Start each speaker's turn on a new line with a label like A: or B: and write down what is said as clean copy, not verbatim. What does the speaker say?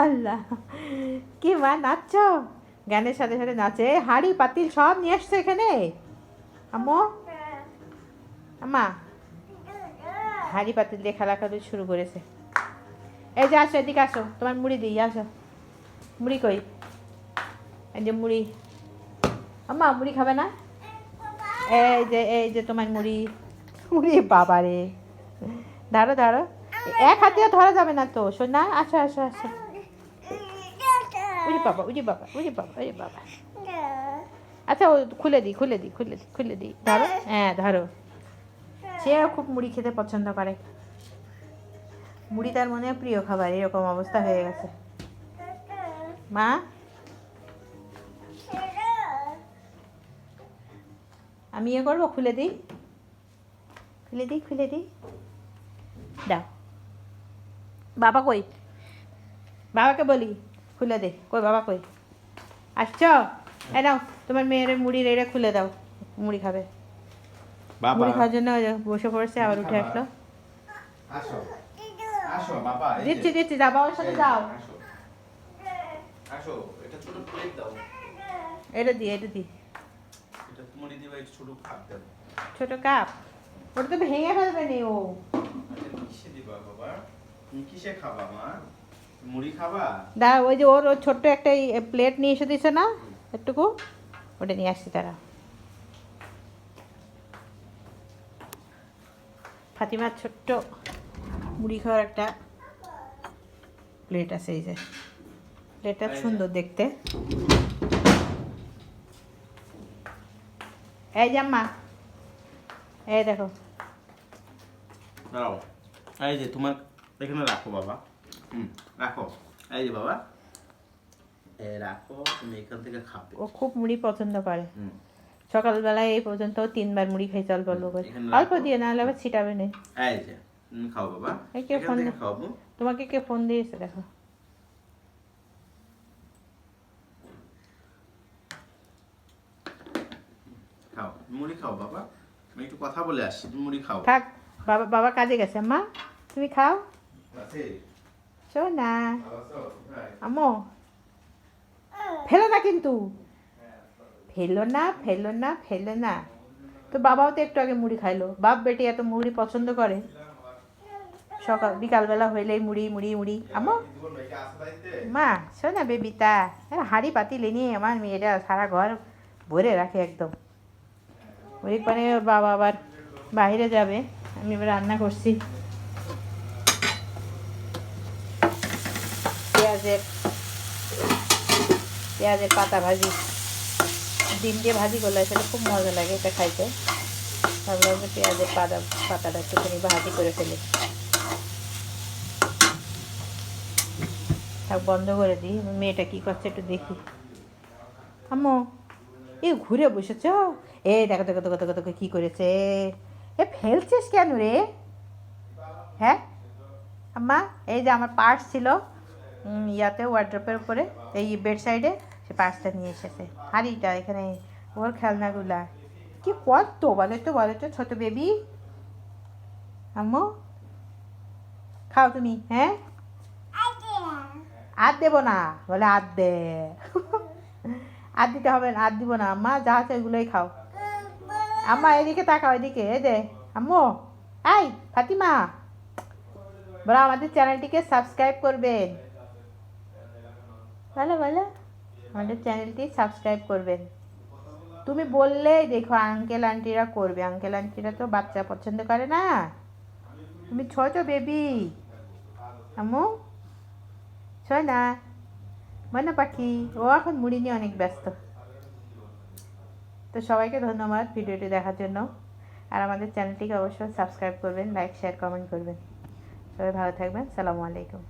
A: আল্লাহ, কি মা নাচছ? গানের সাথে সাথে নাচে। হাঁড়ি পাতিল সব নিয়ে আসছে এখানে। আম্মু, আম্মা, হাঁড়ি পাতিল দিয়ে খেলাখেলি শুরু করেছে। এই যে আসো, এদিকে আসো, তোমার মুড়ি দিই, আসো। মুড়ি কই? এই যে মুড়ি। আম্মা মুড়ি খাবে না? এই যে তোমার মুড়ি। মুড়ি বাবা রে, ধরো ধরো, এক হাতে ধরা যাবে না তো সোনা। আসো আসো আসো। উজি বাবা, উজি বাবা, উজি বাবা, উজি বাবা। আচ্ছা ও খুলে দিই, খুলে দিই, খুলে দিই, খুলে দিই, ধরো। হ্যাঁ ধরো। সেও খুব মুড়ি খেতে পছন্দ করে। মুড়ি তার মনে হয় প্রিয় খাবার, এরকম অবস্থা হয়ে গেছে। মা, আমি ইয়ে করবো, খুলে দিই, খুলে দিই, খুলে দিই, দাও। বাবা কই? বাবাকে বলি খুলে দে। কই বাবা কই? আসছ? এ নাও, তোমার মেয়ের মুড়ি রেড়ে খুলে দাও, মুড়ি খাবে। মুড়ি খাওয়ার জন্য বসে পড়েছে, আবার উঠে আসলো।
B: আসো আসো বাবা,
A: দিচ্ছি দিচ্ছি, যাও বাবার সাথে যাও।
B: আসো আসো, এটা ছোট প্লেট দাও।
A: এটা দি, এটা দি।
B: এটা মুড়ি দিবা, এই ছোট কাপ দাও।
A: ছোট কাপ? ওটা তো ভেঙে ফেলবে নি ও।
B: আচ্ছা কিসে দিবা বাবা? তুমি কিসে খাবা মা? মুড়ি খাবা?
A: দাঁড়া, ওই যে ওর ছোট্ট একটা প্লেট নিয়ে এসে দিছে না একটুকু, ওটা নিয়ে আসছি। তারা ফাতিমার ছোট্ট মুড়ি খাওয়ার একটা প্লেট আছে, এই যে প্লেটটা সুন্দর দেখতে। এই যে আম্মা, এই দেখো।
B: দাও, এই যে তোমার এখানে রাখো বাবা। রাখো, এই যে বাবা, এই রাখো, তুমি এখান থেকে খাবে।
A: ও খুব মুড়ি পছন্দ করে। সকালবেলায় এই পর্যন্ত 3 বার মুড়ি খাই, অল্প অল্প করে। অল্প দিয়ে, নাহলে আবার ছিটাবে না।
B: এই যে খাও বাবা,
A: এই কে ফোন,
B: খাওয়াবো।
A: তোমাকে কে ফোন দিয়েছে দেখো।
B: খাও মুড়ি, খাও বাবা, আমি একটু কথা বলে আসছি, তুমি মুড়ি খাও।
A: থাক, বাবা, বাবা কাজে গেছে। আম্মা তুমি খাও। শোনা আম্মু, ফেলো না কিন্তু, ফেলো না, ফেলো না, ফেলো না। তো বাবাও তো একটু আগে মুড়ি খাইলো। বাপ বেটি এত মুড়ি পছন্দ করে, সকাল বিকালবেলা হইলেই মুড়ি মুড়ি মুড়ি। আম্মু, মা শোনা বেবিতা, হাঁড়ি পাতিল নিয়ে আমার মেয়েরা সারা ঘর ভরে রাখে একদম। ওই মানে ওর বাবা আবার বাইরে যাবে, আমি এবার রান্না করছি। পেঁয়াজের পাতা ভাজি, ডিম দিয়ে ভাজি করলে সেটা খুব মজা লাগে, এটা খাইতে। ভাবলাম যে পেঁয়াজের পাতাটা একটুখানি ভাজি করে ফেলি। থাক, বন্ধ করে দিই। মেয়েটা কী করছে একটু দেখি। আম্মু, এ ঘুরে বসেছ? এ দেখো দেখো দেখো দেখো দেখো কী করেছে। এ ফেলছিস কেন রে? হ্যাঁ আম্মা, এই যে আমার পার্স ছিল ইয়াতে, ওয়ার্ড্রপের উপরে, এই বেড সাইডে, সে পার্সটা নিয়ে এসেছে। হাঁড়িটা এখানে, ওর খেলনাগুলা কি করতো বলো তো, বলো তো ছোটো বেবি। আম্মু খাও তুমি। হ্যাঁ, আর দেবো না বলে, আর দে। আর দিতে হবে না, আর দিব না আম্মা, যা আছে ওইগুলোই খাও। আম্মা এদিকে তাকাও, এদিকে, এই দে। আম্মু, এই ফাতিমা, বলো আমাদের চ্যানেলটিকে সাবস্ক্রাইব করবেন। ভালো ভালো, আমাদের চ্যানেলটি সাবস্ক্রাইব করবেন। তুমি বললেই দেখো আঙ্কেল আন্টিরা করবে। আঙ্কেল আন্টিরা তো বাচ্চা পছন্দ করে না। তুমি ছোট বেবি। আম্মু ছয় না, ময়না পাখি, ও এখন মুড়ি নিয়ে অনেক ব্যস্ত। তো সবাইকে ধন্যবাদ ভিডিওটি দেখার জন্য। আর আমাদের চ্যানেলটিকে অবশ্যই সাবস্ক্রাইব করবেন, লাইক শেয়ার কমেন্ট করবেন। সবাই ভালো থাকবেন। সালামু আলাইকুম।